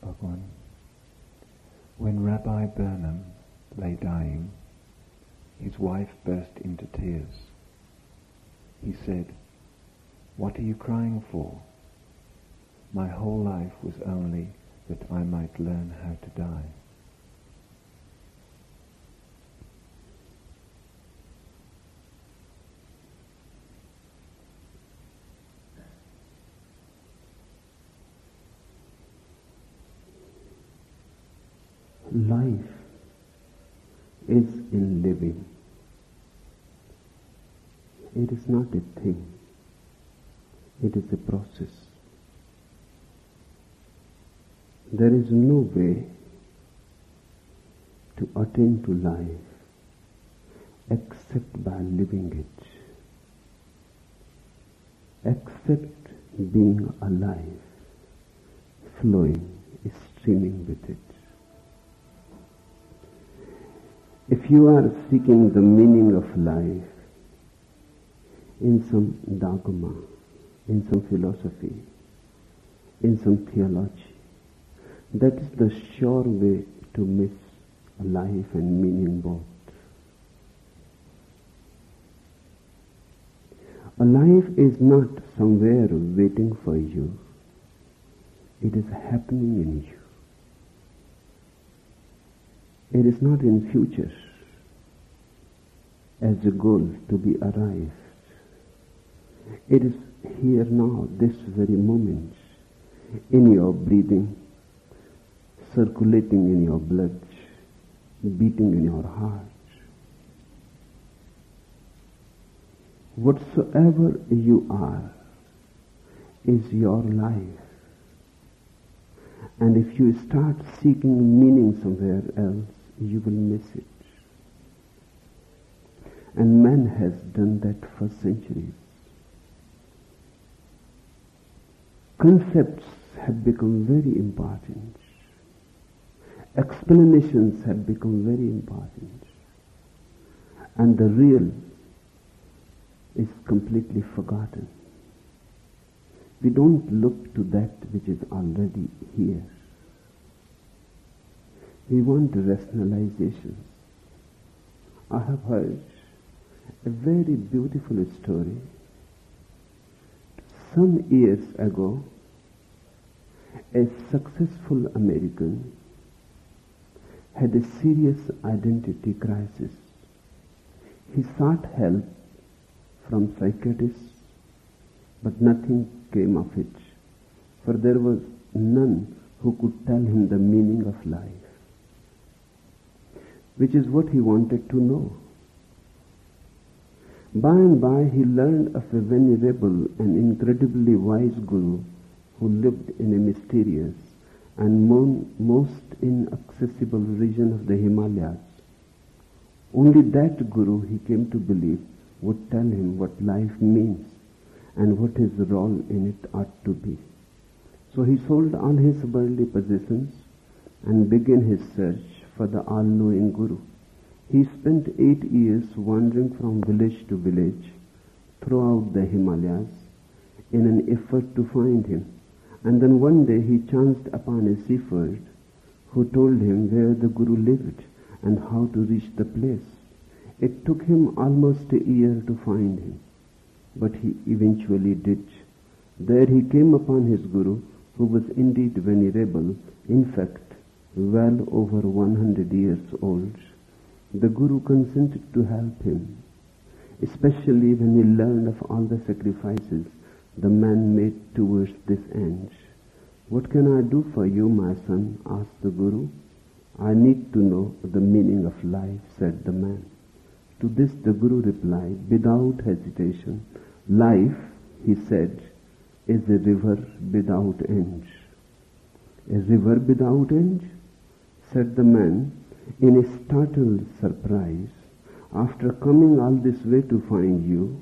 Bhagwan. When Rabbi Burnham lay dying, his wife burst into tears. He said, "What are you crying for? My whole life was only that I might learn how to die." Life is in living. It is not a thing. It is a process. There is no way to attain to life except by living it, except being alive, flowing, streaming with it. If you are seeking the meaning of life in some dogma, in some philosophy, in some theology, that is the sure way to miss life and meaning both. A life is not somewhere waiting for you. It is happening in you. It is not in future as a goal to be arrived. It is here now, this very moment, in your breathing, circulating in your blood, beating in your heart. Whatsoever you are is your life. And if you start seeking meaning somewhere else, you will miss it. And man has done that for centuries. Concepts have become very important. Explanations have become very important. And the real is completely forgotten. We don't look to that which is already here. We want rationalization. I have heard a very beautiful story. Some years ago, a successful American had a serious identity crisis. He sought help from psychiatrists, but nothing came of it, for there was none who could tell him the meaning of life, which is what he wanted to know. By and by he learned of a venerable and incredibly wise guru who lived in a mysterious and most inaccessible region of the Himalayas. Only that guru, he came to believe, would tell him what life means and what his role in it ought to be. So he sold all his worldly possessions and began his search for the all-knowing guru. He spent 8 years wandering from village to village throughout the Himalayas in an effort to find him. And then one day he chanced upon a shepherd who told him where the guru lived and how to reach the place. It took him almost a year to find him, but he eventually did. There he came upon his guru, who was indeed venerable, in fact, well over 100 years old. The guru consented to help him, especially when he learned of all the sacrifices the man made towards this end. "What can I do for you, my son?" asked the guru. "I need to know the meaning of life," said the man. To this the guru replied without hesitation, "Life," he said, "is a river without end." "A river without end?" said the man in a startled surprise. "After coming all this way to find you,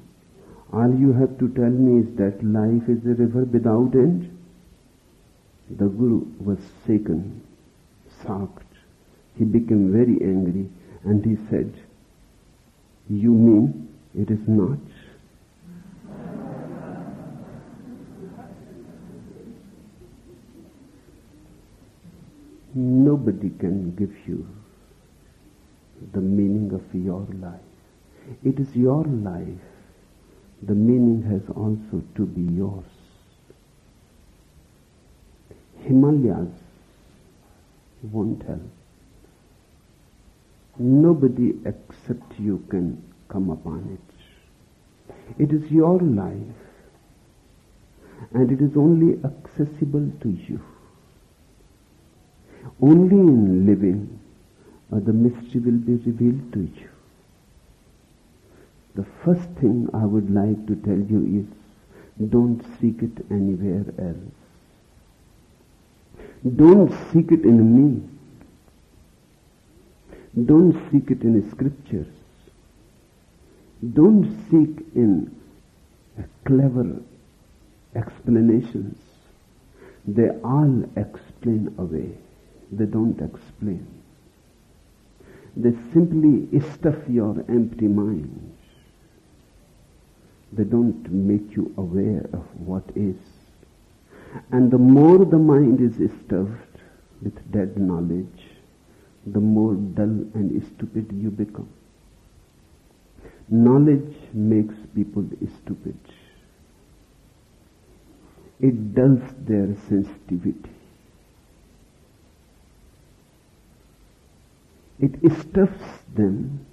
all you have to tell me is that life is a river without end?" The guru was shaken, shocked. He became very angry and he said, "You mean it is not?" Nobody can give you the meaning of your life. It is your life. The meaning has also to be yours. Himalayas won't help. Nobody except you can come upon it. It is your life, and it is only accessible to you. Only in living the mystery will be revealed to you. The first thing I would like to tell you is, don't seek it anywhere else. Don't seek it in me. Don't seek it in scriptures. Don't seek in clever explanations. They all explain away. They don't explain. They simply stuff your empty mind. They don't make you aware of what is. And the more the mind is stuffed with dead knowledge, the more dull and stupid you become. Knowledge makes people stupid. It dulls their sensitivity. It stuffs them.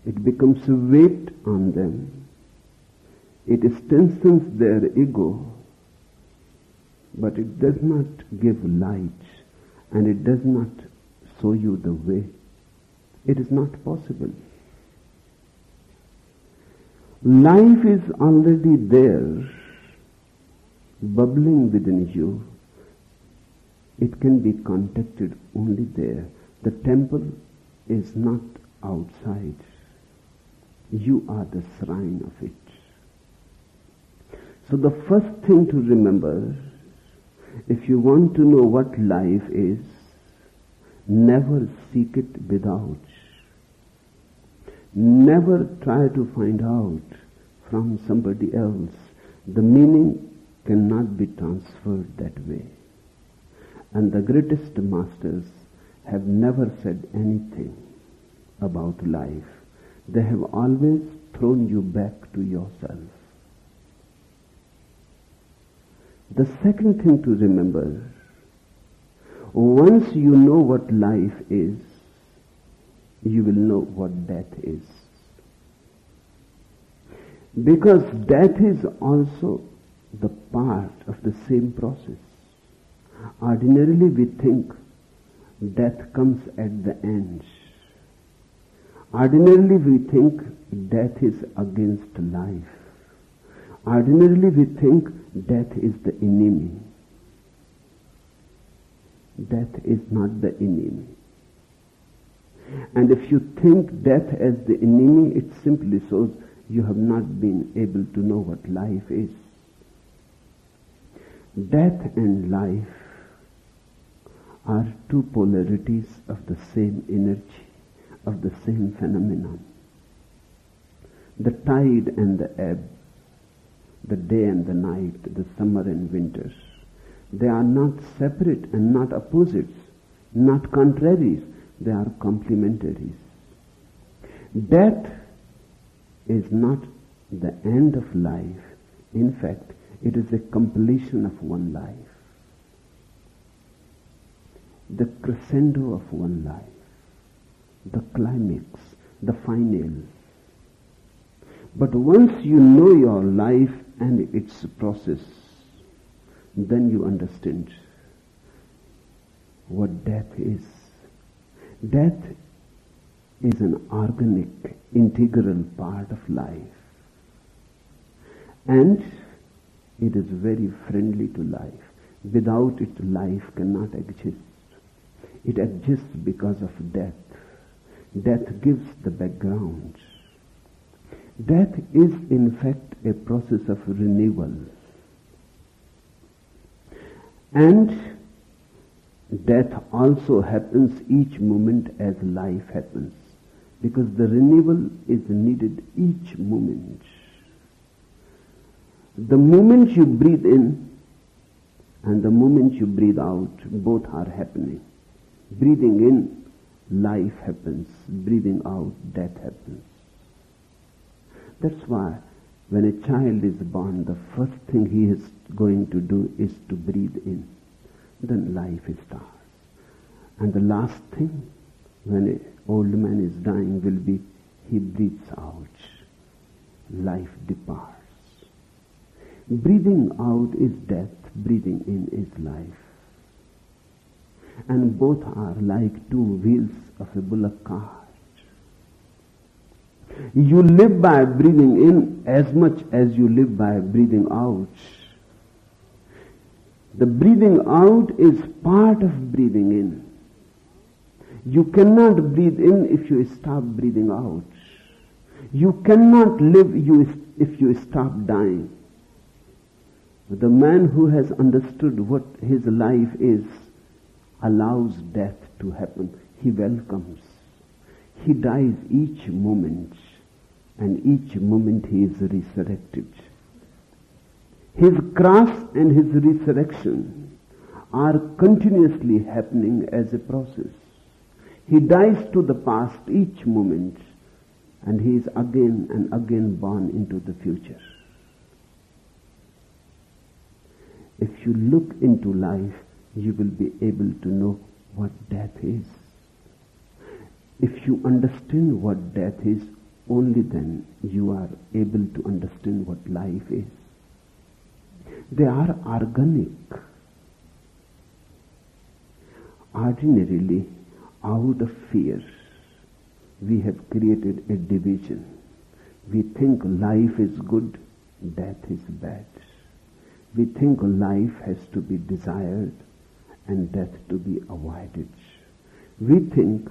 It becomes a weight on them. It strengthens their ego, but it does not give light, and it does not show you the way. It is not possible. Life is already there, bubbling within you. It can be contacted only there. The temple is not outside. You are the shrine of it. So the first thing to remember, if you want to know what life is, never seek it without. Never try to find out from somebody else. The meaning cannot be transferred that way. And the greatest masters have never said anything about life. They have always thrown you back to yourself. The second thing to remember, once you know what life is, you will know what death is. Because death is also the part of the same process. Ordinarily we think death comes at the end. Ordinarily we think death is against life. Ordinarily we think death is the enemy. Death is not the enemy. And if you think death as the enemy, it simply shows you have not been able to know what life is. Death and life are two polarities of the same energy, of the same phenomenon. The tide and the ebb, the day and the night, the summer and winter, they are not separate and not opposites, not contraries, they are complementaries. Death is not the end of life. In fact, it is a completion of one life. The crescendo of one life. The climax, the final. But once you know your life and its process, then you understand what death is. Death is an organic, integral part of life. And it is very friendly to life. Without it, life cannot exist. It exists because of death. Death gives the background. Death is in fact a process of renewal. And death also happens each moment as life happens, because the renewal is needed each moment. The moment you breathe in, And the moment you breathe out, both are happening. Breathing in, life happens. Breathing out, death happens. That's why when a child is born, the first thing he is going to do is to breathe in. Then life starts. And the last thing, when an old man is dying, will be he breathes out. Life departs. Breathing out is death, breathing in is life. And both are like two wheels of a bullock cart. You live by breathing in as much as you live by breathing out. The breathing out is part of breathing in. You cannot breathe in if you stop breathing out. You cannot live if you stop dying. The man who has understood what his life is allows death to happen. He welcomes. He dies each moment, and each moment he is resurrected. His cross and his resurrection are continuously happening as a process. He dies to the past each moment, and he is again and again born into the future. If you look into life, you will be able to know what death is. If you understand what death is, only then you are able to understand what life is. They are organic. Ordinarily, out of fear, we have created a division. We think life is good, death is bad. We think life has to be desired and death to be avoided. We think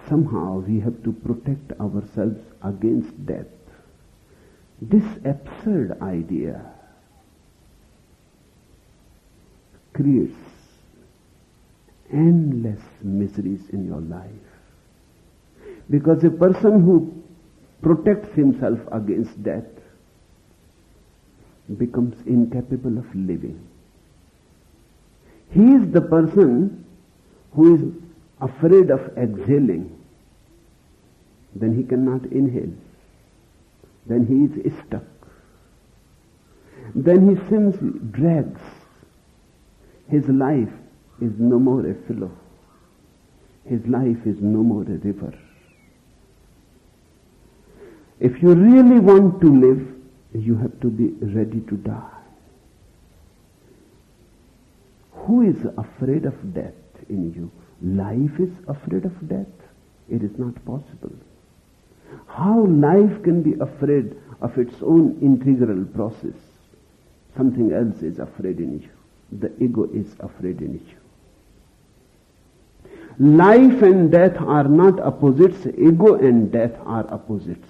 somehow we have to protect ourselves against death. This absurd idea creates endless miseries in your life. Because a person who protects himself against death becomes incapable of living. He is the person who is afraid of exhaling. Then he cannot inhale. Then he is stuck. Then he simply drags. His life is no more a flow. His life is no more a river. If you really want to live, you have to be ready to die. Who is afraid of death in you? Life is afraid of death. It is not possible. How life can be afraid of its own integral process? Something else is afraid in you. The ego is afraid in you. Life and death are not opposites. Ego and death are opposites.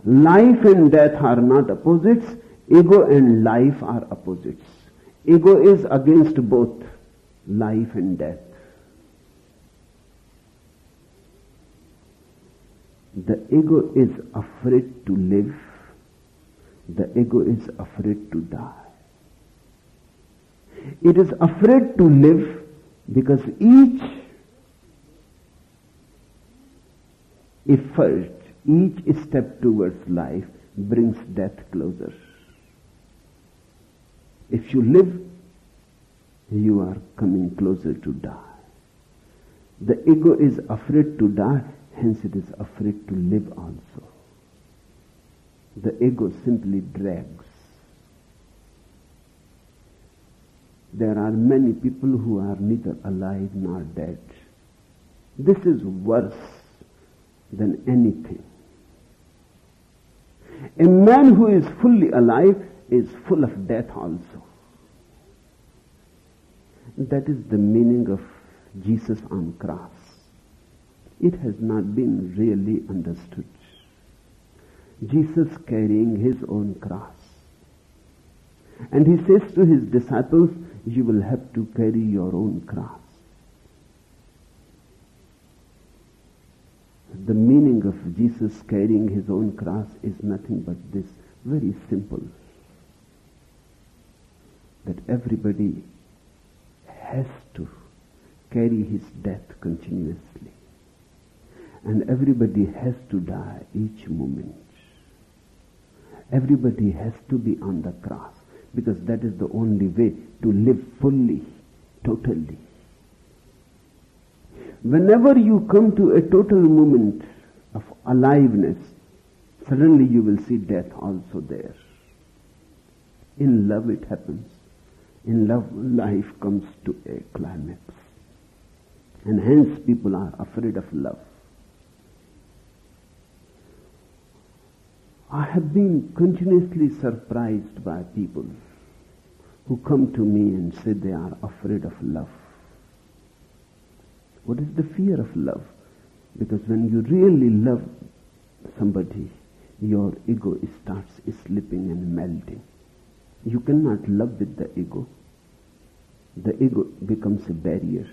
Life and death are not opposites. Ego and life are opposites. Ego is against both life and death. The ego is afraid to live. The ego is afraid to die. It is afraid to live because each effort, each step towards life brings death closer. If you live, you are coming closer to die. The ego is afraid to die, hence it is afraid to live also. The ego simply drags. There are many people who are neither alive nor dead. This is worse than anything. A man who is fully alive is full of death also. That is the meaning of Jesus on cross. It has not been really understood. Jesus carrying his own cross. And he says to his disciples, you will have to carry your own cross. The meaning of Jesus carrying his own cross is nothing but this, very simple. that everybody has to carry his death continuously. And everybody has to die each moment. Everybody has to be on the cross, because that is the only way to live fully, totally. Whenever you come to a total moment of aliveness, suddenly you will see death also there. In love it happens. In love, life comes to a climax. And hence people are afraid of love. I have been continuously surprised by people who come to me and say they are afraid of love. What is the fear of love? Because when you really love somebody, your ego starts slipping and melting. You cannot love with the ego. The ego becomes a barrier,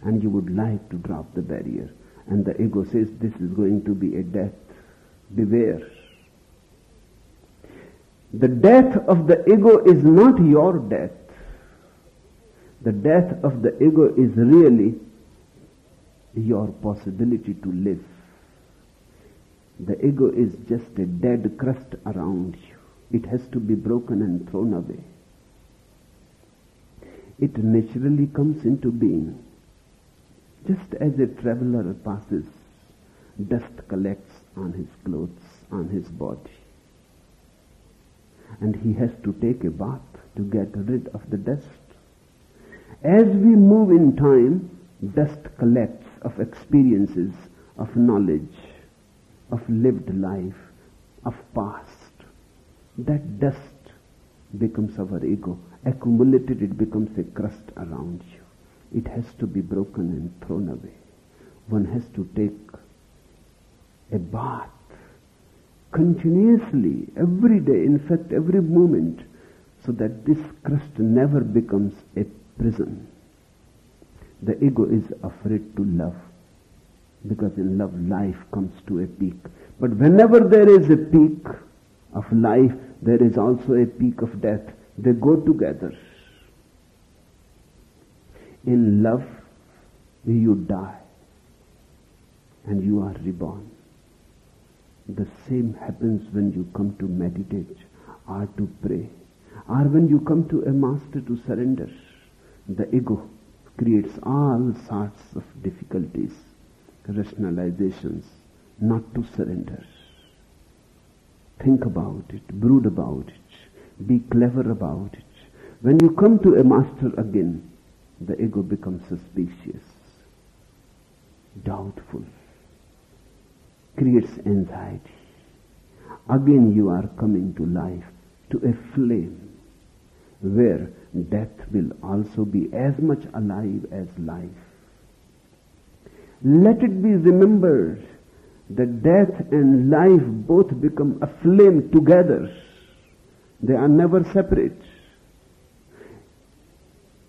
and you would like to drop the barrier. And the ego says, this is going to be a death. Beware. The death of the ego is not your death. The death of the ego is really your possibility to live. The ego is just a dead crust around you. It has to be broken and thrown away. It naturally comes into being. Just as a traveler passes, dust collects on his clothes, on his body. And he has to take a bath to get rid of the dust. As we move in time, dust collects of experiences, of knowledge, of lived life, of past. That dust becomes our ego. Accumulated, it becomes a crust around you. It has to be broken and thrown away. One has to take a bath continuously, every day, in fact every moment, so that this crust never becomes a prison. The ego is afraid to love, because in love life comes to a peak. But whenever there is a peak of life, there is also a peak of death. They go together. In love, you die and you are reborn. The same happens when you come to meditate or to pray, or when you come to a master to surrender. The ego creates all sorts of difficulties, rationalizations, not to surrender. Think about it, brood about it, be clever about it. When you come to a master again, the ego becomes suspicious, doubtful, creates anxiety. Again you are coming to life, to a flame, where death will also be as much alive as life. Let it be remembered that death and life both become a flame together. They are never separate.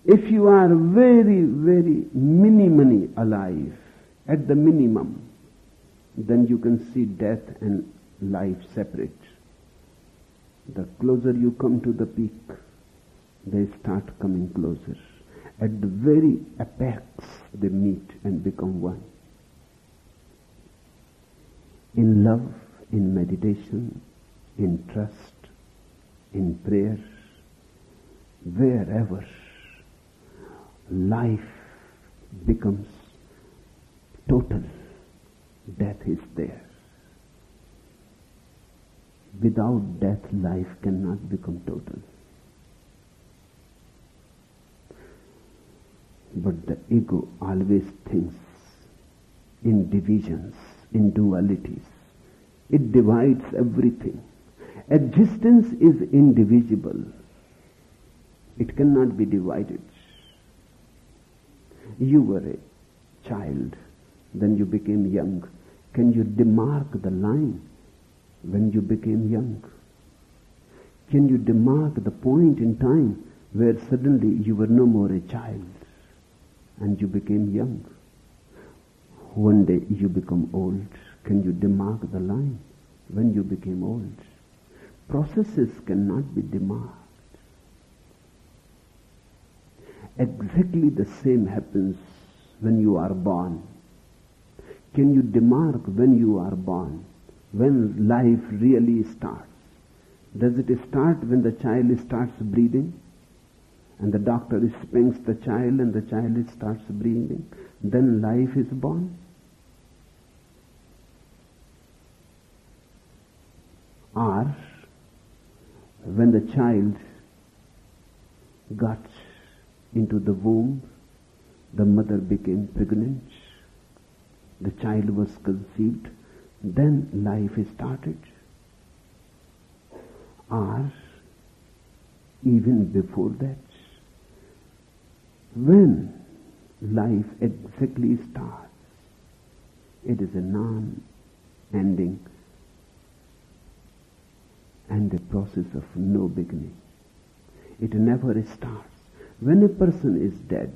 If you are very, very minimally alive, at the minimum, then you can see death and life separate. The closer you come to the peak, they start coming closer. At the very apex, they meet and become one. In love, in meditation, in trust, in prayer, wherever life becomes total, death is there. Without death, life cannot become total. But the ego always thinks in divisions, in dualities. It divides everything. Existence is indivisible. It cannot be divided. You were a child, then you became young. Can you demark the line when you became young? Can you demark the point in time where suddenly you were no more a child and you became young? One day you become old. Can you demark the line when you became old? Processes cannot be demarked. Exactly the same happens when you are born. Can you demark when you are born, when life really starts? Does it start when the child starts breathing? And the doctor spanks the child and the child starts breathing. Then life is born? Or when the child got into the womb, the mother became pregnant, the child was conceived, then life started. Or even before that, when life exactly starts, it is a non-ending and a process of no beginning. It never starts. When a person is dead,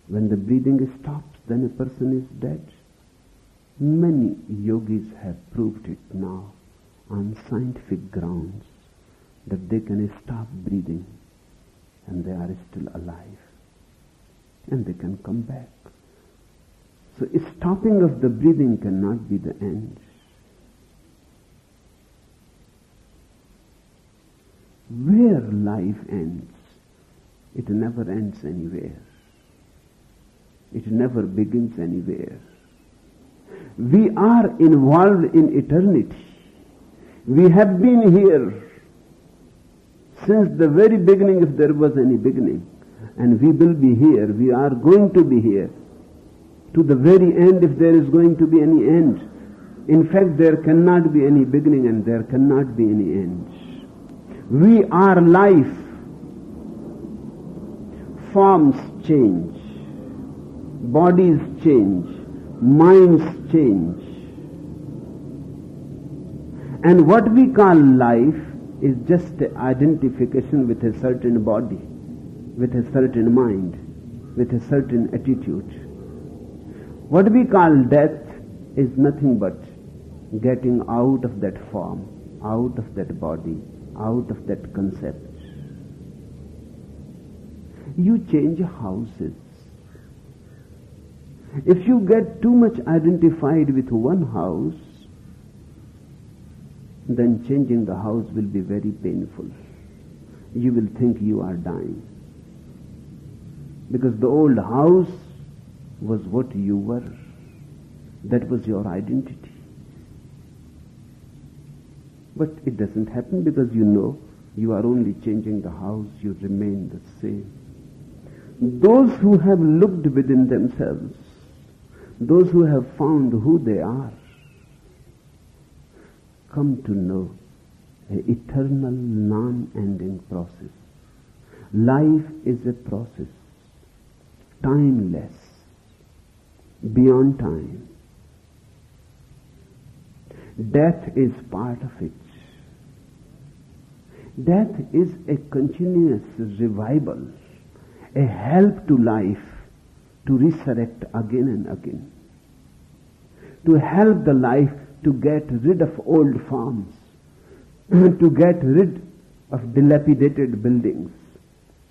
when the breathing stops, then a person is dead. Many yogis have proved it now on scientific grounds that they can stop breathing and they are still alive and they can come back. So stopping of the breathing cannot be the end. Where life ends, it never ends anywhere. It never begins anywhere. We are involved in eternity. We have been here since the very beginning, if there was any beginning. And we will be here. We are going to be here to the very end, if there is going to be any end. In fact, there cannot be any beginning and there cannot be any end. We are life. Forms change. Bodies change. Minds change. And what we call life is just an identification with a certain body, with a certain mind, with a certain attitude. What we call death is nothing but getting out of that form, out of that body, out of that concept. You change houses. If you get too much identified with one house, then changing the house will be very painful. You will think you are dying. Because the old house was what you were. That was your identity. But it doesn't happen because you know you are only changing the house, you remain the same. Those who have looked within themselves, those who have found who they are, come to know an eternal, non-ending process. Life is a process, timeless, beyond time. Death is part of it. Death is a continuous revival, a help to life to resurrect again and again, to help the life to get rid of old forms, to get rid of dilapidated buildings,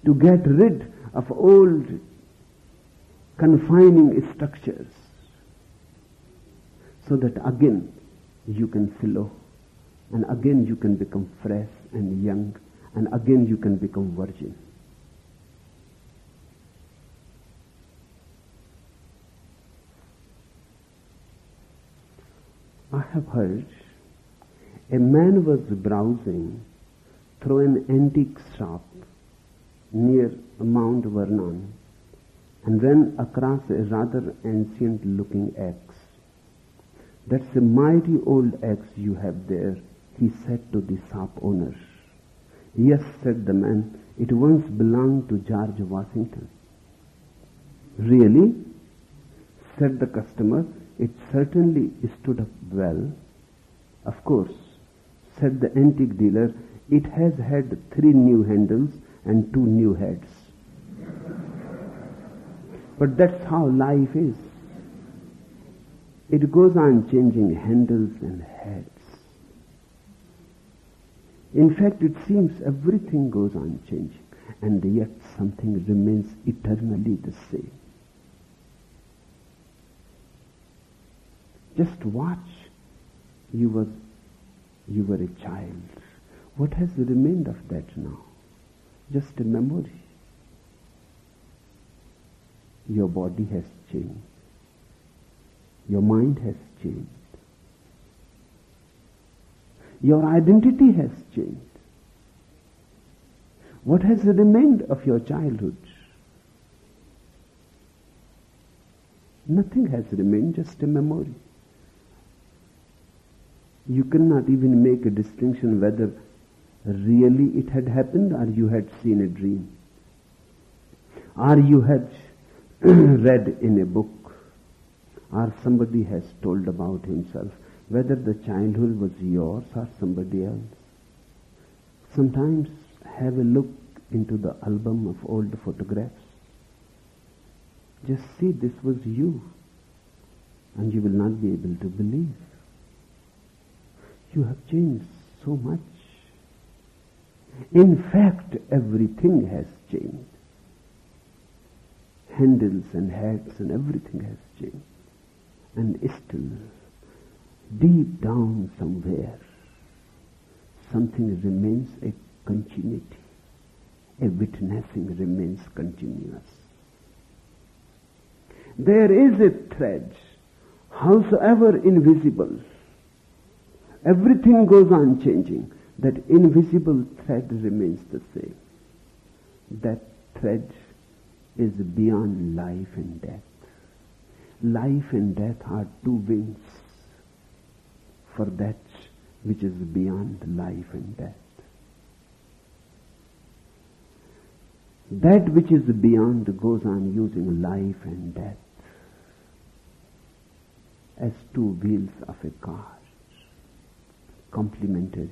to get rid of old confining structures, so that again you can flow, and again you can become fresh and young, and again you can become virgin. I have heard a man was browsing through an antique shop near Mount Vernon and ran across a rather ancient looking axe. "That's a mighty old axe you have there," he said to the shop owner. "Yes," said the man, "it once belonged to George Washington." "Really?" said the customer. "It certainly stood up well." "Of course," said the antique dealer, "it has had 3 new handles and 2 new heads." But that's how life is. It goes on changing handles and heads. In fact, it seems everything goes on changing. and yet something remains eternally the same. Just watch. You were a child. What has remained of that now? Just a memory. Your body has changed. Your mind has changed. Your identity has changed. What has remained of your childhood? Nothing has remained, just a memory. You cannot even make a distinction whether really it had happened or you had seen a dream. Or you had read in a book, or somebody has told about himself, whether the childhood was yours or somebody else. Sometimes have a look into the album of old photographs. Just see, this was you, and you will not be able to believe. You have changed so much. In fact, everything has changed. Handles and hats and everything has changed. And still, deep down somewhere, something remains a continuity. A witnessing remains continuous. There is a thread, howsoever invisible. Everything goes on changing. That invisible thread remains the same. That thread is beyond life and death. Life and death are two wings for that which is beyond life and death. That which is beyond goes on using life and death as two wheels of a car, complementary.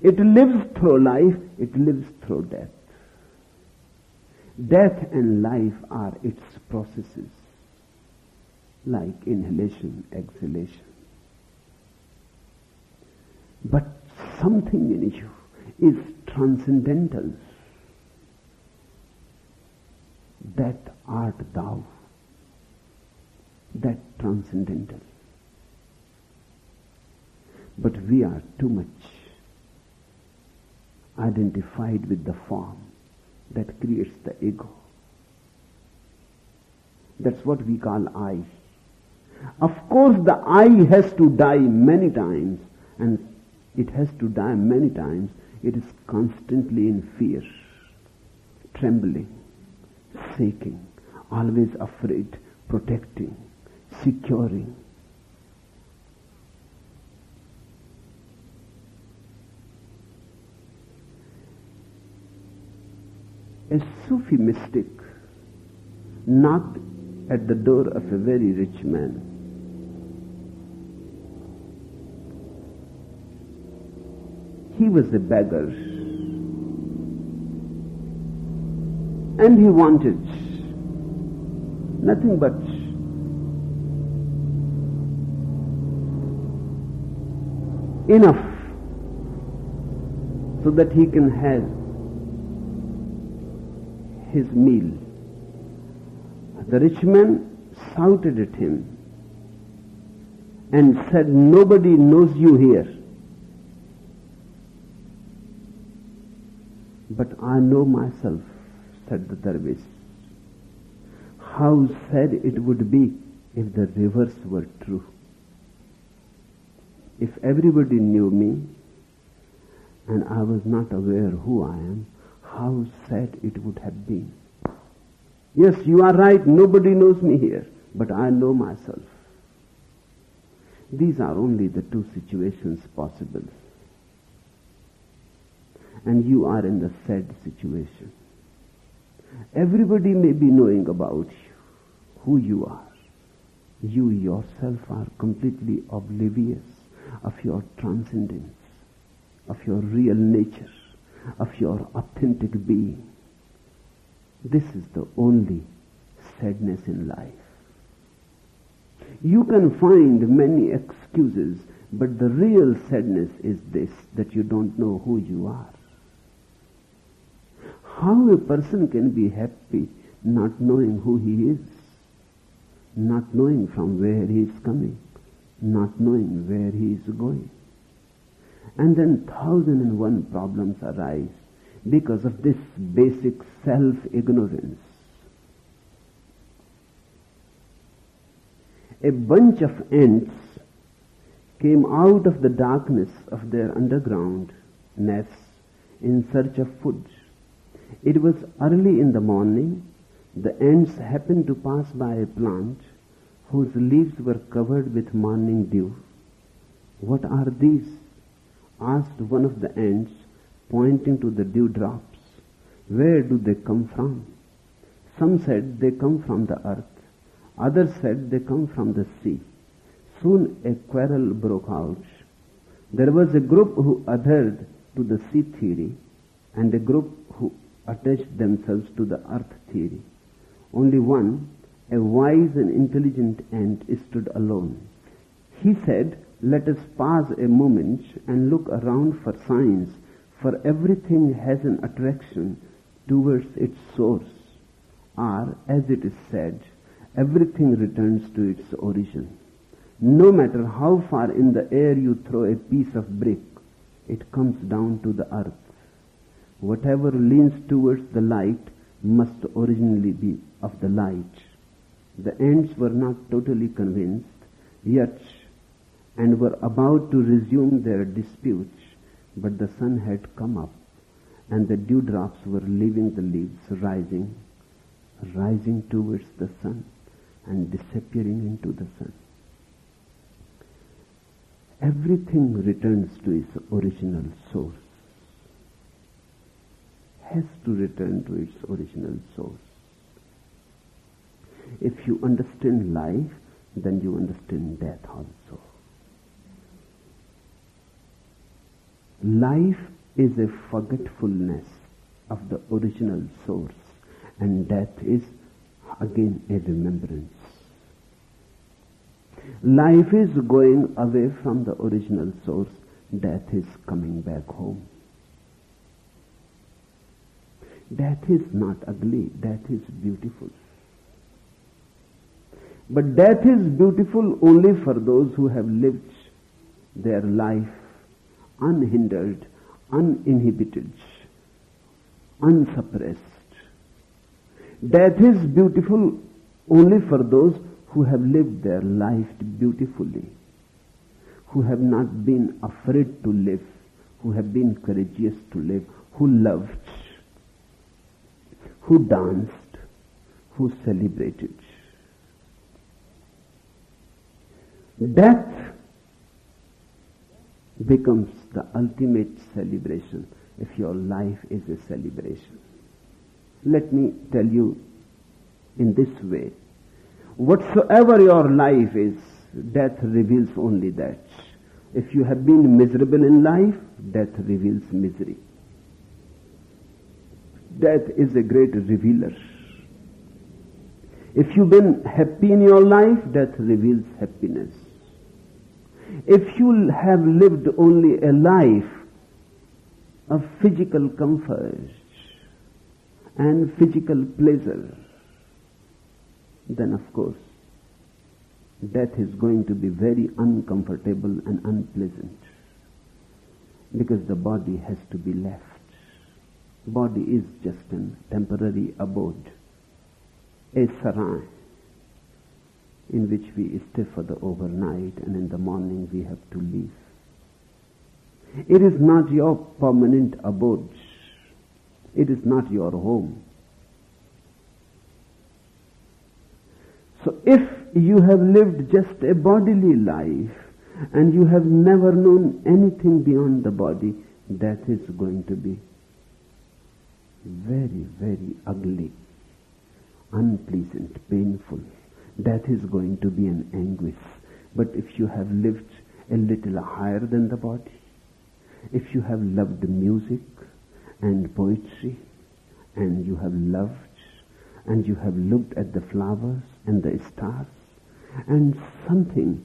It lives through life, it lives through death. Death and life are its processes, like inhalation, exhalation. But something in you is transcendental. That art thou, that transcendental. But we are too much identified with the form that creates the ego. That's what we call I. Of course, the I has to die many times, and it has to die many times. It is constantly in fear, trembling, shaking, always afraid, protecting, securing. A Sufi mystic knocked at the door of a very rich man. He was a beggar, and he wanted nothing but enough so that he can have his meal. The rich man shouted at him and said, "Nobody knows you here, but I know myself," said the dervish. How sad it would be if the reverse were true. If everybody knew me and I was not aware who I am, how sad it would have been. Yes, you are right, nobody knows me here, but I know myself. These are only the two situations possible. And you are in the sad situation. Everybody may be knowing about you, who you are. You yourself are completely oblivious of your transcendence, of your real nature, of your authentic being. This is the only sadness in life. You can find many excuses, but the real sadness is this, that you don't know who you are. How a person can be happy not knowing who he is, not knowing from where he is coming, not knowing where he is going. And then 1,001 problems arise because of this basic self-ignorance. A bunch of ants came out of the darkness of their underground nests in search of food. It was early in the morning. The ants happened to pass by a plant whose leaves were covered with morning dew. "What are these?" asked one of the ants, pointing to the dewdrops. "Where do they come from?" Some said they come from the earth. Others said they come from the sea. Soon a quarrel broke out. There was a group who adhered to the sea theory and a group who attached themselves to the earth theory. Only one, a wise and intelligent ant, stood alone. He said, "Let us pause a moment and look around for signs, for everything has an attraction towards its source, or, as it is said, everything returns to its origin. No matter how far in the air you throw a piece of brick, it comes down to the earth. Whatever leans towards the light must originally be of the light." The ants were not totally convinced yet and were about to resume their disputes, but the sun had come up and the dewdrops were leaving the leaves, rising towards the sun and disappearing into the sun. Everything returns to its original source, has to return to its original source. If you understand life, then you understand death also. Life is a forgetfulness of the original source, and death is again a remembrance. Life is going away from the original source, death is coming back home. Death is not ugly, death is beautiful. But death is beautiful only for those who have lived their life unhindered, uninhibited, unsuppressed. Death is beautiful only for those who have lived their life beautifully, who have not been afraid to live, who have been courageous to live, who loved, who danced, who celebrated. Death becomes the ultimate celebration if your life is a celebration. Let me tell you in this way, whatsoever your life is, death reveals only that. If you have been miserable in life, death reveals misery. Death is a great revealer. If you've been happy in your life, death reveals happiness. If you have lived only a life of physical comfort and physical pleasure, then of course death is going to be very uncomfortable and unpleasant, because the body has to be left. Body is just a temporary abode, a sarai in which we stay for the overnight, and in the morning we have to leave. It is not your permanent abode. It is not your home. So if you have lived just a bodily life and you have never known anything beyond the body, that is going to be very, very ugly, unpleasant, painful. That is going to be an anguish. But if you have lived a little higher than the body, if you have loved music and poetry, and you have loved, and you have looked at the flowers and the stars, and something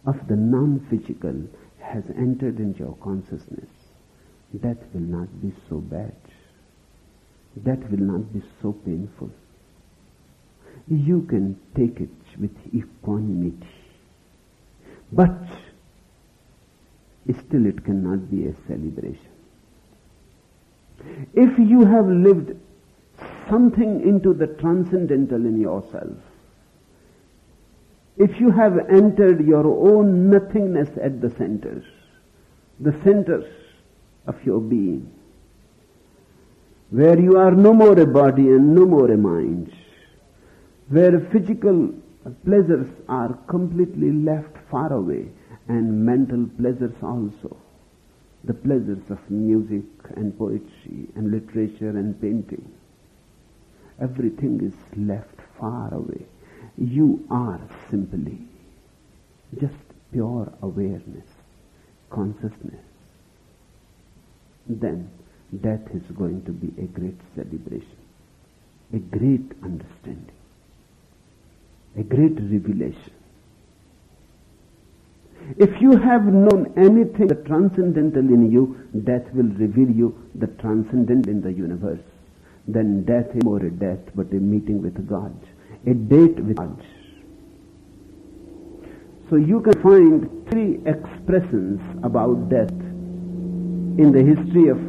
of the non-physical has entered into your consciousness, that will not be so bad. that will not be so painful. You can take it with equanimity. But still it cannot be a celebration. If you have lived something into the transcendental in yourself, if you have entered your own nothingness at the centers of your being, where you are no more a body and no more a mind, where physical pleasures are completely left far away, and mental pleasures also, the pleasures of music and poetry and literature and painting, everything is left far away. You are simply just pure awareness, consciousness. Then death is going to be a great celebration, a great understanding, a great revelation. If you have known anything the transcendental in you, death will reveal you the transcendent in the universe. Then death is more a death but a meeting with God, a date with God. So you can find 3 expressions about death in the history of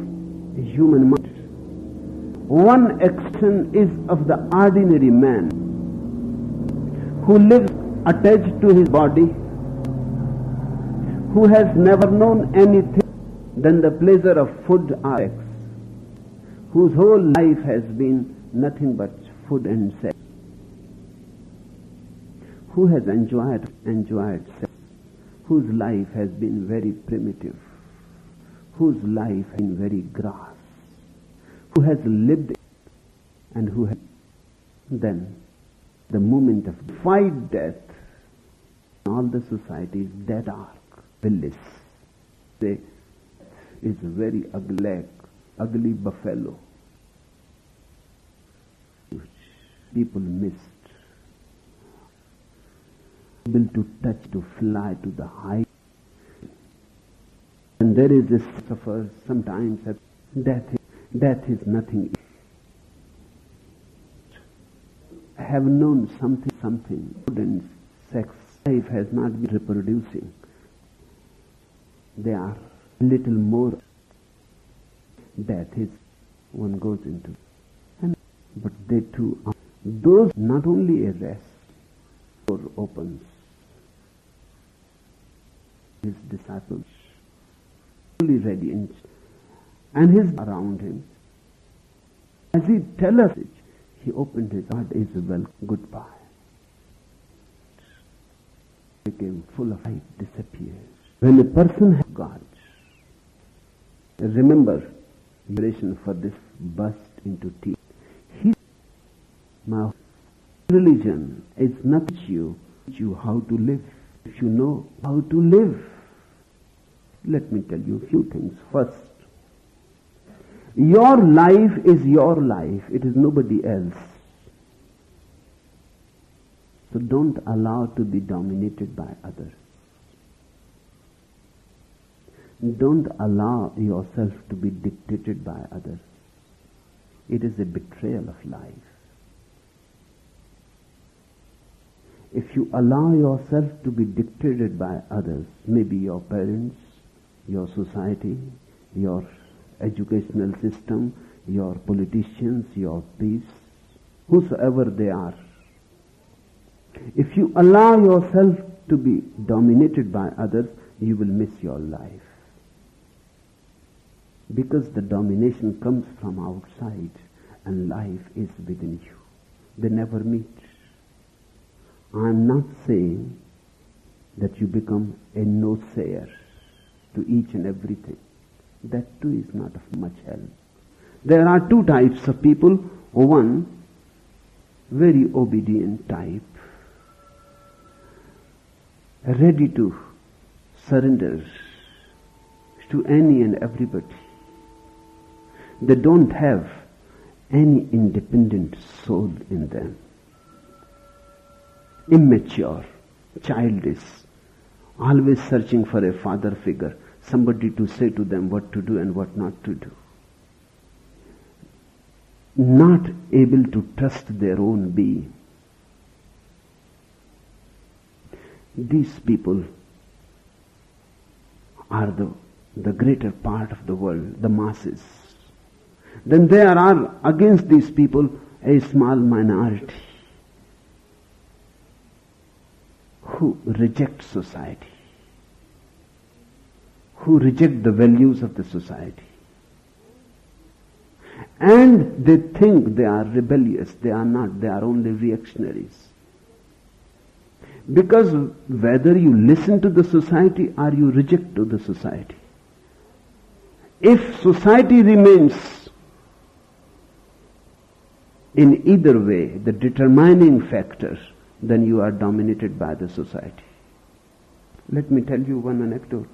human mind. One expression is of the ordinary man who lives attached to his body, who has never known anything than the pleasure of food or sex, whose whole life has been nothing but food and sex, who has enjoyed sex, whose life has been very primitive, whose life has been very gross, who has lived and who has then the moment of fight death, all the society is dead ark. Willis say is a very ugly buffalo which people missed, able to touch, to fly to the high. And there is this suffer sometimes that death is nothing. I have known something, food and sex. Life has not been reproducing. They are little more. Death is one goes into, but they too are. Those not only a rest, door opens. His disciples fully radiant, and his around him. As he tells us, he opened his heart. Is well, goodbye. Became full of light, disappears. When a person has God, remember, duration for this burst into tears. My religion is not you how to live. If you know how to live, let me tell you a few things. First, your life is your life. It is nobody else. So don't allow to be dominated by others. Don't allow yourself to be dictated by others. It is a betrayal of life. If you allow yourself to be dictated by others, maybe your parents, your society, your educational system, your politicians, your peace, whosoever they are, if you allow yourself to be dominated by others, you will miss your life. Because the domination comes from outside and life is within you. They never meet. I am not saying that you become a no-sayer to each and everything. That too is not of much help. There are 2 types of people. One, very obedient type, ready to surrender to any and everybody. They don't have any independent soul in them. Immature, childish, always searching for a father figure, somebody to say to them what to do and what not to do. not able to trust their own being. These people are the greater part of the world, the masses. Then there are against these people a small minority who reject society, who reject the values of the society. And they think they are rebellious. They are not. They are only reactionaries. Because whether you listen to the society or you reject to the society, if society remains in either way the determining factor, then you are dominated by the society. Let me tell you one anecdote.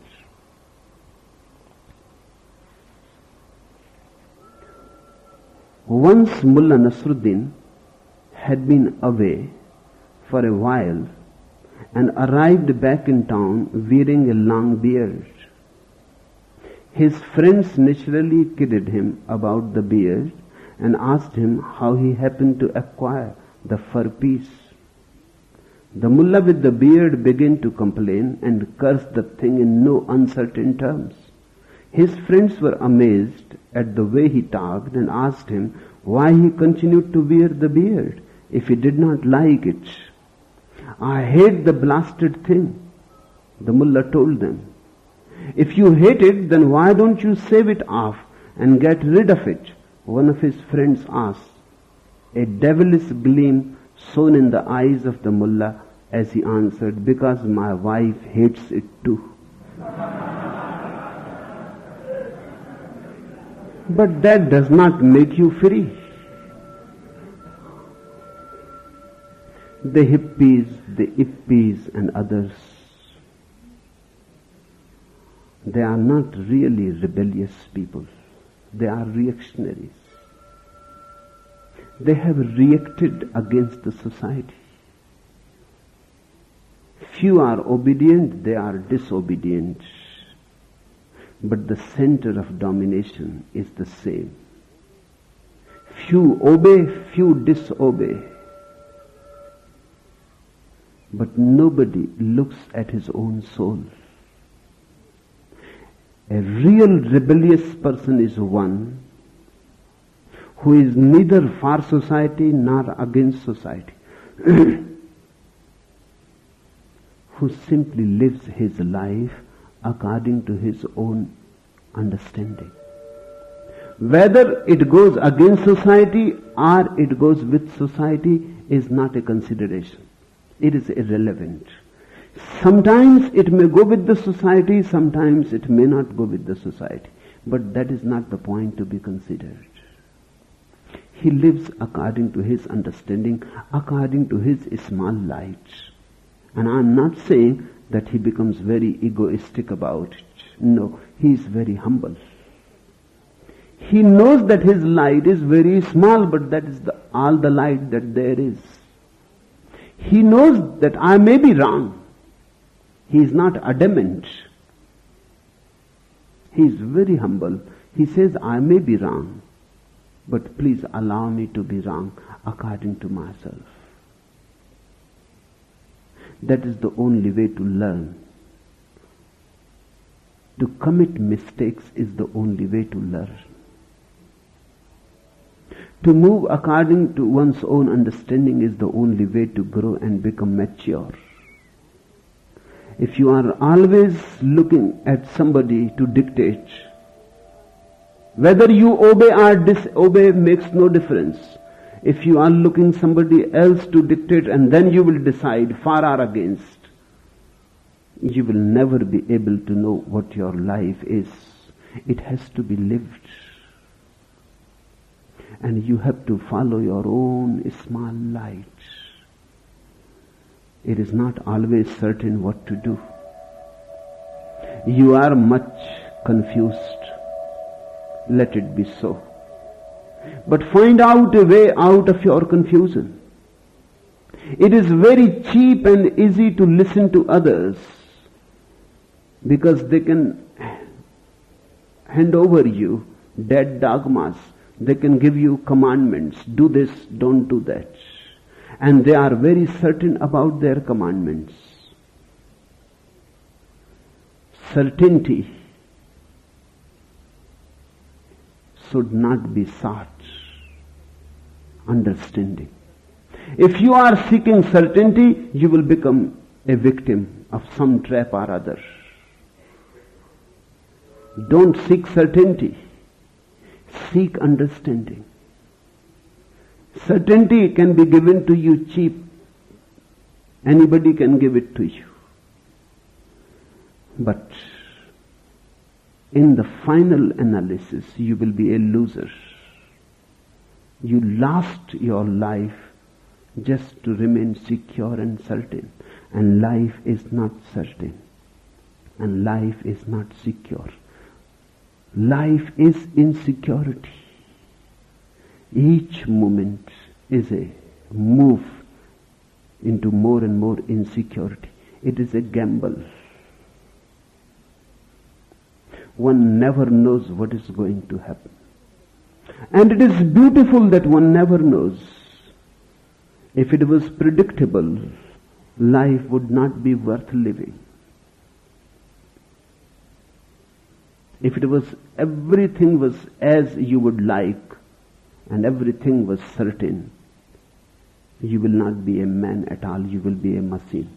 Once Mullah Nasruddin had been away for a while and arrived back in town wearing a long beard. His friends naturally kidded him about the beard and asked him how he happened to acquire the fur piece. The mullah with the beard began to complain and curse the thing in no uncertain terms. His friends were amazed at the way he talked and asked him why he continued to wear the beard if he did not like it. I hate the blasted thing, the mullah told them. If you hate it, then why don't you shave it off and get rid of it? One of his friends asked. A devilish gleam shone in the eyes of the mullah as he answered, because my wife hates it too. But that does not make you free. The hippies, the ippies and others, they are not really rebellious people. They are reactionaries. They have reacted against the society. Few are obedient, they are disobedient. But the center of domination is the same. Few obey, few disobey. But nobody looks at his own soul. A real rebellious person is one who is neither for society nor against society, who simply lives his life according to his own understanding. Whether it goes against society or it goes with society is not a consideration. It is irrelevant. Sometimes it may go with the society, sometimes it may not go with the society. But that is not the point to be considered. He lives according to his understanding, according to his small light. And I am not saying that he becomes very egoistic about it. No, he is very humble. He knows that his light is very small, but that is all the light that there is. He knows that I may be wrong. He is not adamant. He is very humble. He says, I may be wrong, but please allow me to be wrong according to myself. That is the only way to learn. To commit mistakes is the only way to learn. To move according to one's own understanding is the only way to grow and become mature. If you are always looking at somebody to dictate, whether you obey or disobey makes no difference. If you are looking somebody else to dictate and then you will decide for or against, you will never be able to know what your life is. It has to be lived. And you have to follow your own small light. It is not always certain what to do. You are much confused. Let it be so. But find out a way out of your confusion. It is very cheap and easy to listen to others because they can hand over you dead dogmas They can give you commandments. Do this, don't do that. And they are very certain about their commandments. Certainty should not be sought. Understanding. If you are seeking certainty, you will become a victim of some trap or other. Don't seek certainty. Seek understanding. Certainty can be given to you cheap. Anybody can give it to you. But in the final analysis, you will be a loser. You lost your life just to remain secure and certain. And life is not certain. And life is not secure. Life is insecurity. Each moment is a move into more and more insecurity. It is a gamble. One never knows what is going to happen. And it is beautiful that one never knows. If it was predictable, life would not be worth living. If it was, everything was as you would like, and everything was certain, you will not be a man at all, you will be a machine.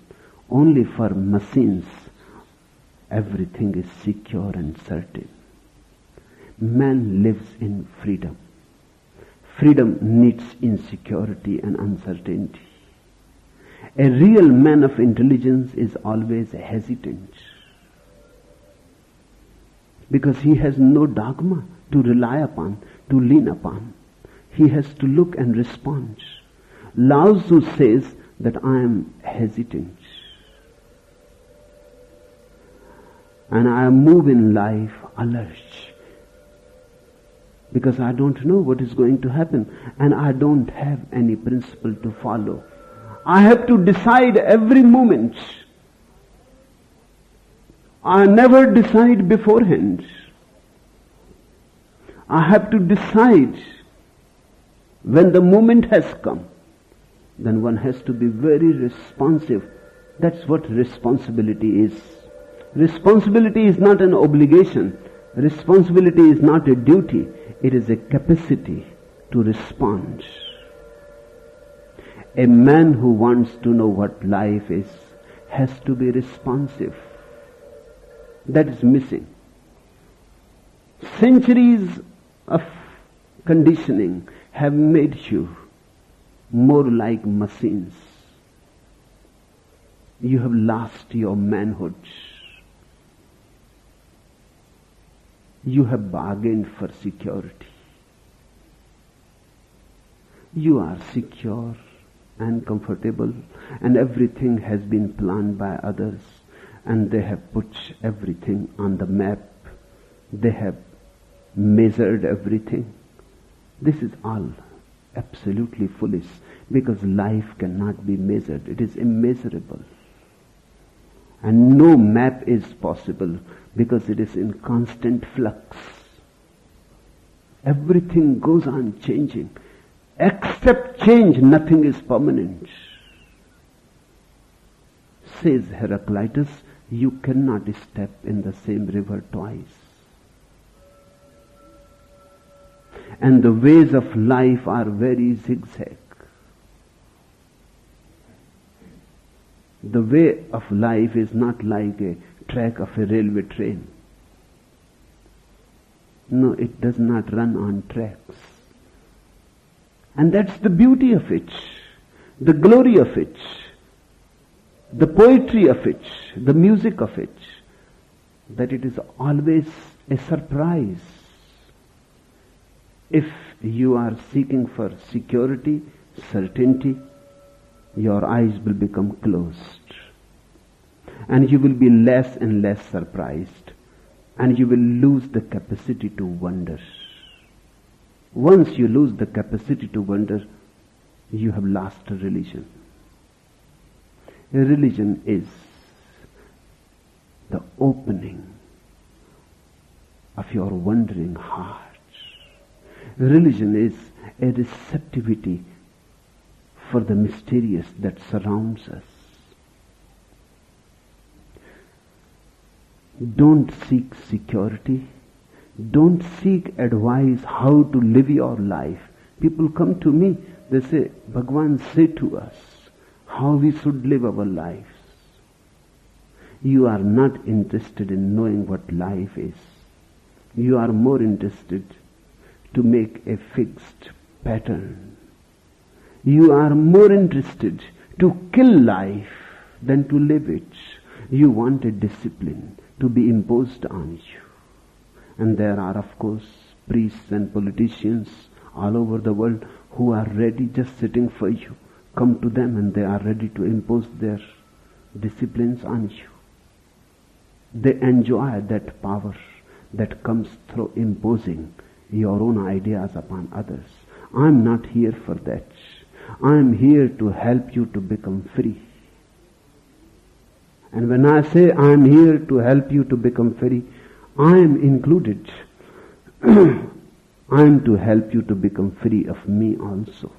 Only for machines, everything is secure and certain. Man lives in freedom. Freedom needs insecurity and uncertainty. A real man of intelligence is always hesitant, because he has no dogma to rely upon, to lean upon. He has to look and respond. Lao Tzu says that I am hesitant. And I move in life alert, because I don't know what is going to happen, and I don't have any principle to follow. I have to decide every moment. I never decide beforehand. I have to decide when the moment has come. Then one has to be very responsive. That's what responsibility is. Responsibility is not an obligation. Responsibility is not a duty. It is a capacity to respond. A man who wants to know what life is has to be responsive. That is missing. Centuries of conditioning have made you more like machines. You have lost your manhood. You have bargained for security. You are secure and comfortable, and everything has been planned by others, and they have put everything on the map. They have measured everything. This is all absolutely foolish, because life cannot be measured. It is immeasurable. And no map is possible, because it is in constant flux. Everything goes on changing. Except change, nothing is permanent. Says Heraclitus, you cannot step in the same river twice. And the ways of life are very zigzag. The way of life is not like a track of a railway train. No, it does not run on tracks. And that's the beauty of it, the glory of it, the poetry of it, the music of it, that it is always a surprise. If you are seeking for security, certainty, your eyes will become closed. And you will be less and less surprised. And you will lose the capacity to wonder. Once you lose the capacity to wonder, you have lost a religion. A religion is the opening of your wondering heart. Religion is a receptivity for the mysterious that surrounds us. Don't seek security. Don't seek advice how to live your life. People come to me, they say, Bhagwan, say to us how we should live our lives. You are not interested in knowing what life is. You are more interested to make a fixed pattern. You are more interested to kill life than to live it. You want a discipline to be imposed on you. And there are, of course, priests and politicians all over the world who are ready, just sitting for you. Come to them and they are ready to impose their disciplines on you. They enjoy that power that comes through imposing your own ideas upon others. I'm not here for that. I'm here to help you to become free. And when I say I'm here to help you to become free, I am included. I am to help you to become free of me also.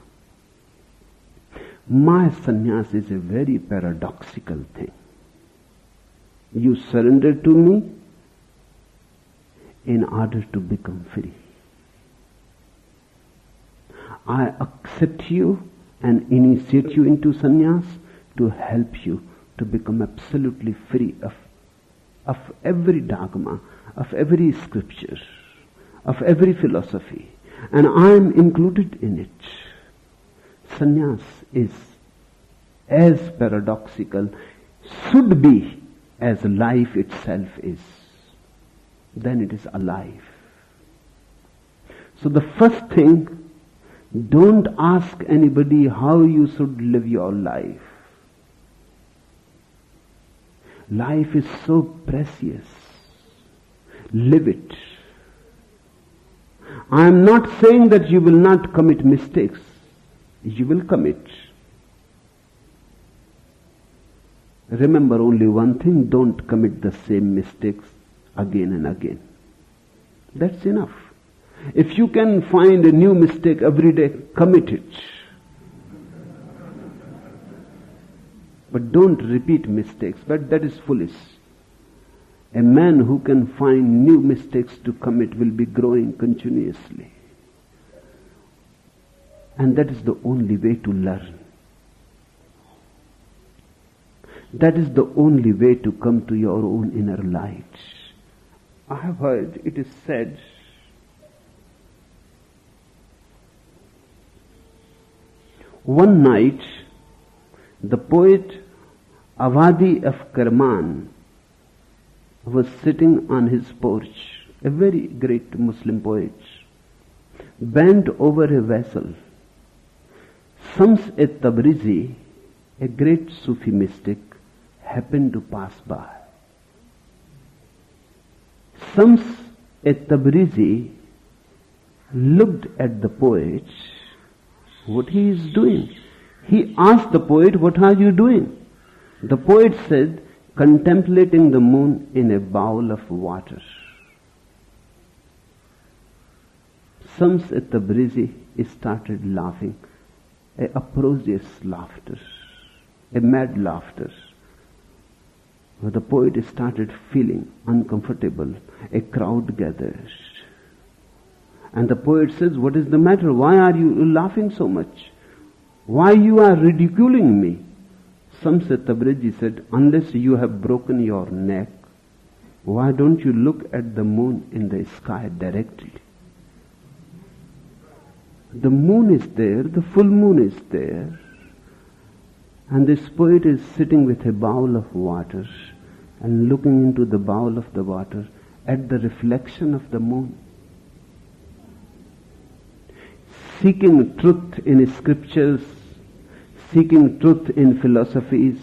My sannyas is a very paradoxical thing. You surrender to me in order to become free. I accept you and initiate you into sannyas to help you to become absolutely free of every dogma, of every scripture, of every philosophy. And I am included in it. Sannyas is as paradoxical, should be, as life itself is. Then it is alive. So the first thing, don't ask anybody how you should live your life. Life is so precious. Live it. I am not saying that you will not commit mistakes. You will commit. Remember only one thing, don't commit the same mistakes again and again. That's enough. If you can find a new mistake every day, commit it. But don't repeat mistakes. But that is foolish. A man who can find new mistakes to commit will be growing continuously. And that is the only way to learn. That is the only way to come to your own inner light. I have heard it is said, one night the poet Avadi of Kerman was sitting on his porch, a very great Muslim poet, bent over a vessel. Shams-e-Tabrizi, a great Sufi mystic, happened to pass by. Shams-e-Tabrizi looked at the poet, what he is doing. He asked the poet, what are you doing? The poet said, contemplating the moon in a bowl of water. Shams-e-Tabrizi started laughing, a uproarious laughter, a mad laughter. The poet started feeling uncomfortable. A crowd gathers. And the poet says, what is the matter? Why are you laughing so much? Why you are ridiculing me? Shams-e-Tabrizi said, unless you have broken your neck, why don't you look at the moon in the sky directly? The moon is there, the full moon is there, and this poet is sitting with a bowl of water and looking into the bowl of the water at the reflection of the moon. Seeking truth in scriptures, seeking truth in philosophies,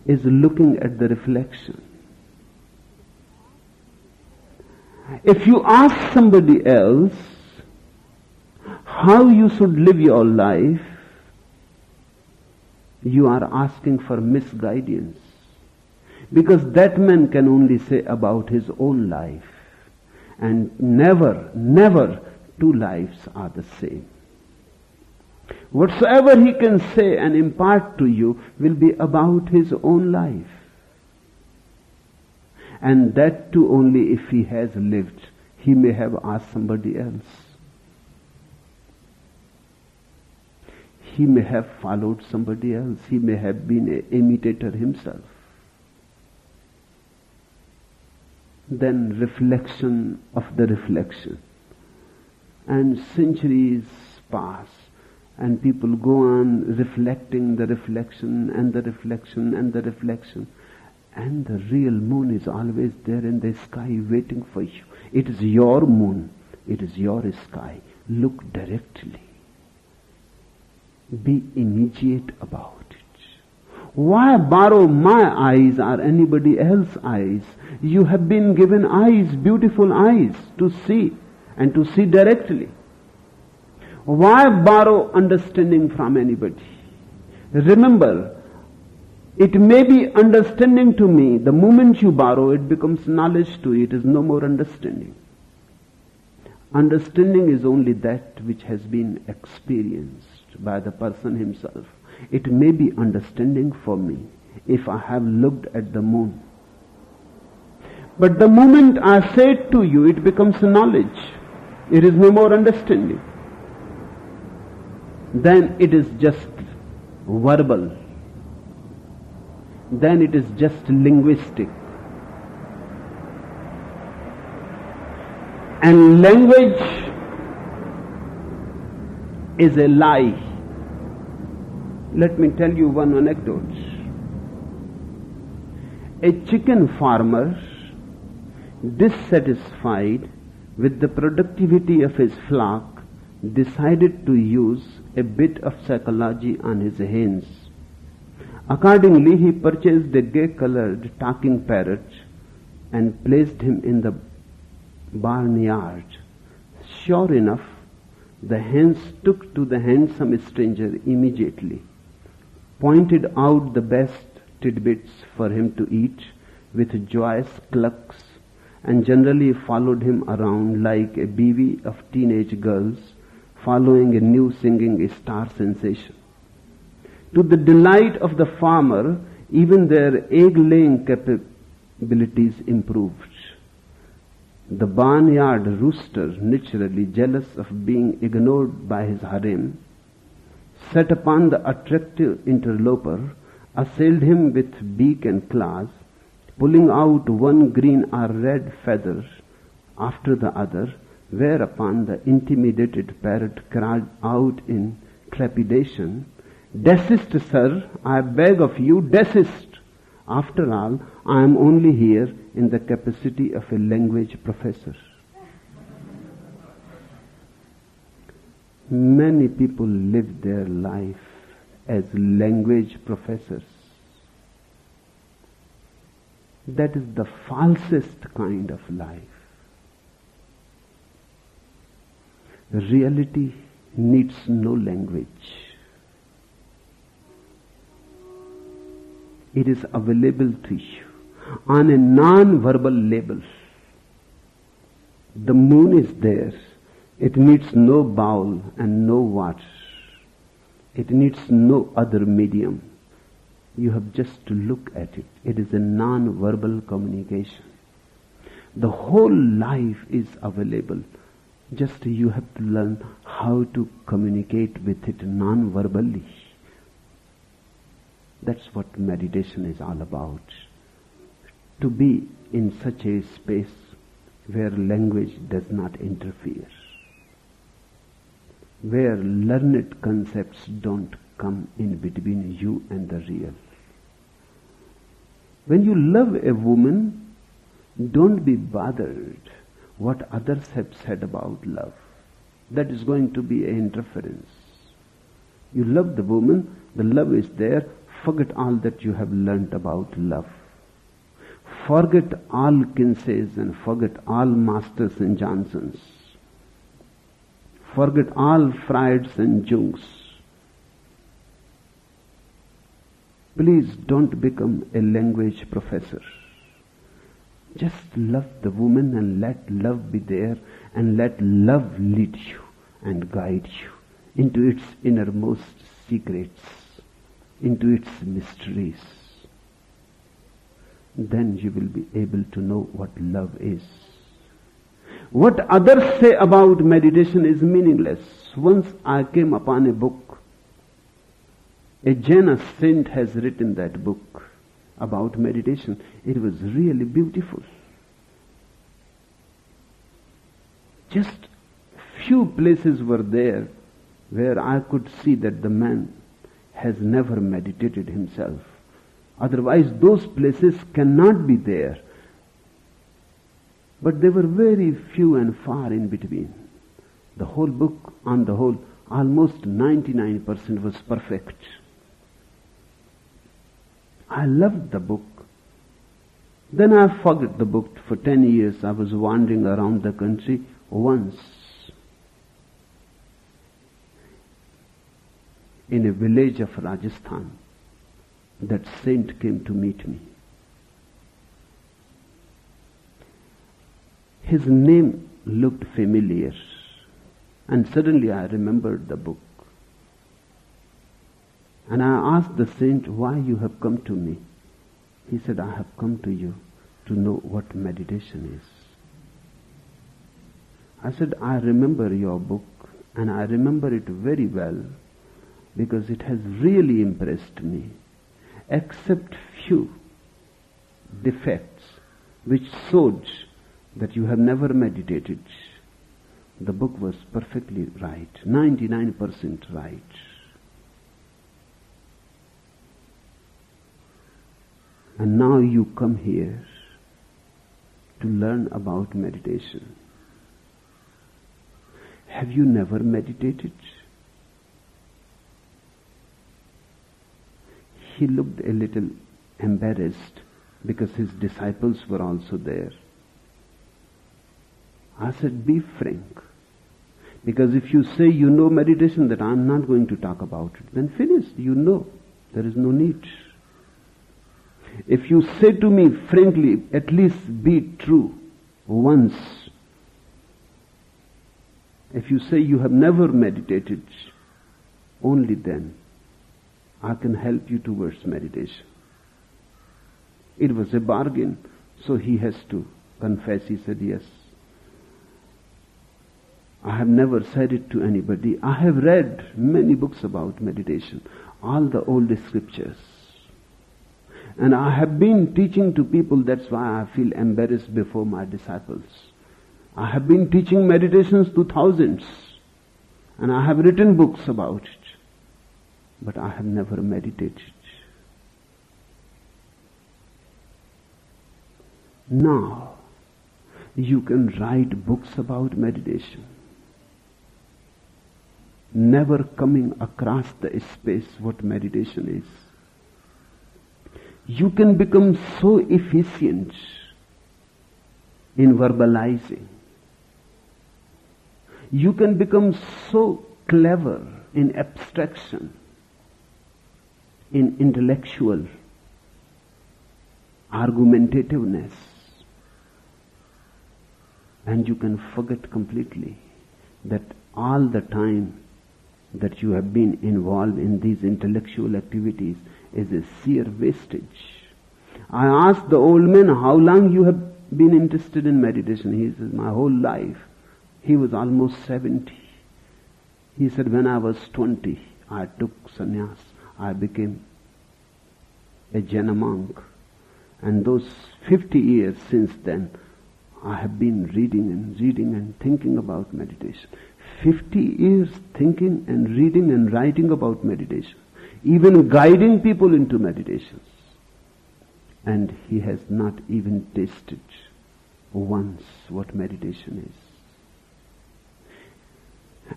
is looking at the reflection. If you ask somebody else how you should live your life, you are asking for misguidance. Because that man can only say about his own life and never two lives are the same. Whatsoever he can say and impart to you will be about his own life. And that too only if he has lived. He may have asked somebody else. He may have followed somebody else. He may have been an imitator himself. Then reflection of the reflection. And centuries pass. And people go on reflecting the reflection and the reflection and the reflection. And the real moon is always there in the sky waiting for you. It is your moon. It is your sky. Look directly. Be immediate about it. Why borrow my eyes or anybody else's eyes? You have been given eyes, beautiful eyes, to see and to see directly. Why borrow understanding from anybody? Remember, it may be understanding to me. The moment you borrow, it becomes knowledge to you. It is no more understanding. Understanding is only that which has been experienced by the person himself. It may be understanding for me if I have looked at the moon. But the moment I say it to you, it becomes knowledge. It is no more understanding. Then it is just verbal. Then it is just linguistic. And language is a lie. Let me tell you one anecdote. A chicken farmer, dissatisfied with the productivity of his flock, decided to use a bit of psychology on his hens. Accordingly, he purchased a gay-colored talking parrot and placed him in the barnyard. Sure enough, the hens took to the handsome stranger immediately, pointed out the best tidbits for him to eat with joyous clucks, and generally followed him around like a bevy of teenage girls following a new singing star sensation. To the delight of the farmer, even their egg-laying capabilities improved. The barnyard rooster, naturally jealous of being ignored by his harem, set upon the attractive interloper, assailed him with beak and claws, pulling out one green or red feather after the other, whereupon the intimidated parrot cried out in trepidation, "Desist, sir, I beg of you, desist. After all, I am only here in the capacity of a language professor." Many people live their life as language professors. That is the falsest kind of life. Reality needs no language. It is available to you on a non-verbal level. The moon is there. It needs no bowl and no water. It needs no other medium. You have just to look at it. It is a non-verbal communication. The whole life is available. Just you have to learn how to communicate with it non-verbally. That's what meditation is all about. To be in such a space where language does not interfere, where learned concepts don't come in between you and the real. When you love a woman, don't be bothered what others have said about love. That is going to be an interference. You love the woman, the love is there. Forget all that you have learnt about love. Forget all Kinseys and forget all Masters and Johnsons. Forget all Freuds and Jungs. Please don't become a language professor. Just love the woman and let love be there and let love lead you and guide you into its innermost secrets, into its mysteries. Then you will be able to know what love is. What others say about meditation is meaningless. Once I came upon a book. A Jaina saint has written that book about meditation. It was really beautiful. Just few places were there where I could see that the man has never meditated himself. Otherwise those places cannot be there. But they were very few and far in between. The whole book, on the whole, almost 99% was perfect. I loved the book. Then I forgot the book. For 10 years I was wandering around the country. Once, in a village of Rajasthan, that saint came to meet me. His name looked familiar, and suddenly I remembered the book. And I asked the saint, why you have come to me? He said, I have come to you to know what meditation is. I said, I remember your book, and I remember it very well, because it has really impressed me, except few defects which showed that you have never meditated. The book was perfectly right, 99% right. And now you come here to learn about meditation. Have you never meditated? He looked a little embarrassed because his disciples were also there. I said, be frank. Because if you say you know meditation, that I'm not going to talk about it, then finish, you know. There is no need. If you say to me frankly, at least be true once. If you say you have never meditated, only then I can help you towards meditation. It was a bargain, so he has to confess. He said, yes. I have never said it to anybody. I have read many books about meditation, all the old scriptures. And I have been teaching to people, that's why I feel embarrassed before my disciples. I have been teaching meditations to thousands, and I have written books about it, but I have never meditated. Now, you can write books about meditation, never coming across the space what meditation is. You can become so efficient in verbalizing. You can become so clever in abstraction, in intellectual argumentativeness, and you can forget completely that all the time that you have been involved in these intellectual activities is a sheer wastage. I asked the old man, how long you have been interested in meditation? He said, my whole life. He was almost 70. He said, when I was 20, I took sannyas. I became a Jaina monk. And those 50 years since then, I have been reading and thinking about meditation. 50 years thinking and reading and writing about meditation. Even guiding people into meditations. And he has not even tasted once what meditation is.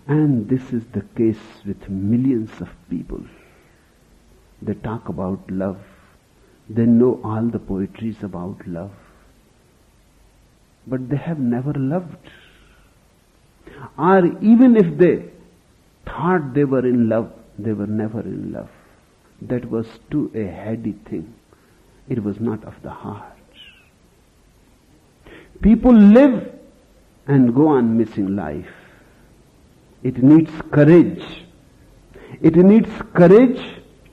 And this is the case with millions of people. They talk about love. They know all the poetries about love. But they have never loved. Or even if they thought they were in love, they were never in love. That was too a heady thing. It was not of the heart. People live and go on missing life. It needs courage. It needs courage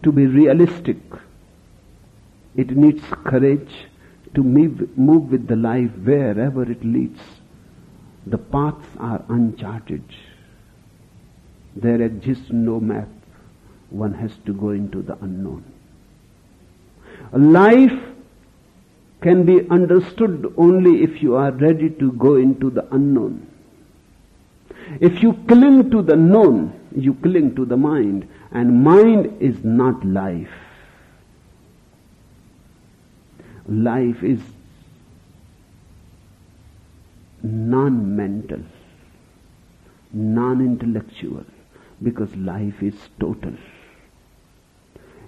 to be realistic. It needs courage to move with the life wherever it leads. The paths are uncharted. There exists no map. One has to go into the unknown. Life can be understood only if you are ready to go into the unknown. If you cling to the known, you cling to the mind, and mind is not life. Life is non-mental, non-intellectual, because life is total.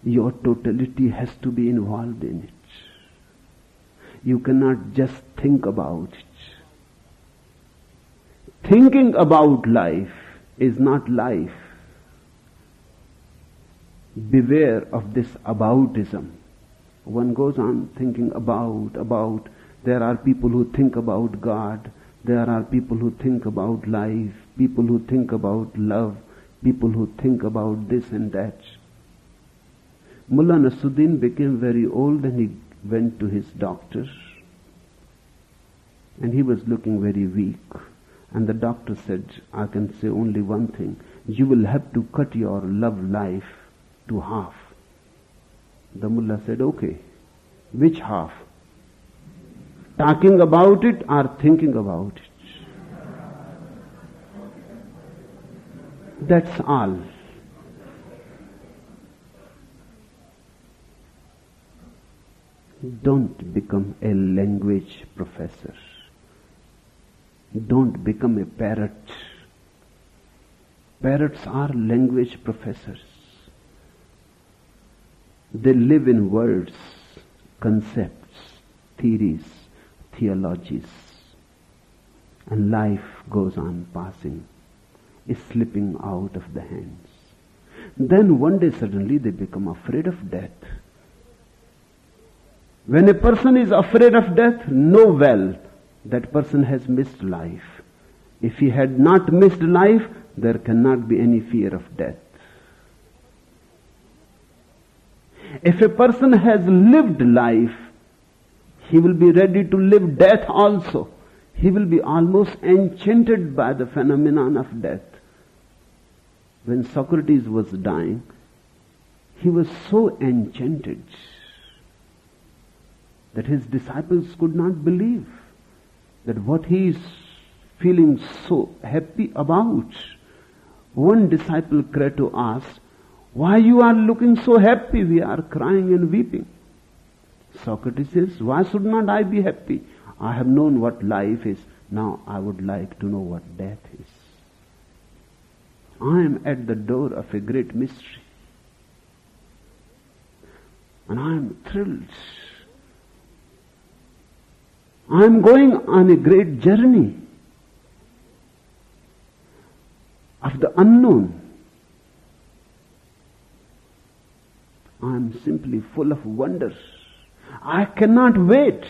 Your totality has to be involved in it. You cannot just think about it. Thinking about life is not life. Beware of this aboutism. One goes on thinking about. There are people who think about God. There are people who think about life. People who think about love. People who think about this and that. Mullah Nasruddin became very old and he went to his doctor. And he was looking very weak. And the doctor said, I can say only one thing. You will have to cut your love life to half. The mullah said, okay. Which half? Talking about it or thinking about it? That's all. Don't become a language professor. Don't become a parrot. Parrots are language professors. They live in words, concepts, theories, theologies. And life goes on passing, is slipping out of the hands. Then one day suddenly they become afraid of death. When a person is afraid of death, know well that person has missed life. If he had not missed life, there cannot be any fear of death. If a person has lived life, he will be ready to live death also. He will be almost enchanted by the phenomenon of death. When Socrates was dying, he was so enchanted that his disciples could not believe that what he is feeling so happy about. One disciple, Creto, asked, why you are looking so happy? We are crying and weeping. Socrates says, why should not I be happy? I have known what life is. Now I would like to know what death is. I am at the door of a great mystery. And I am thrilled. I am going on a great journey of the unknown. I am simply full of wonder. I cannot wait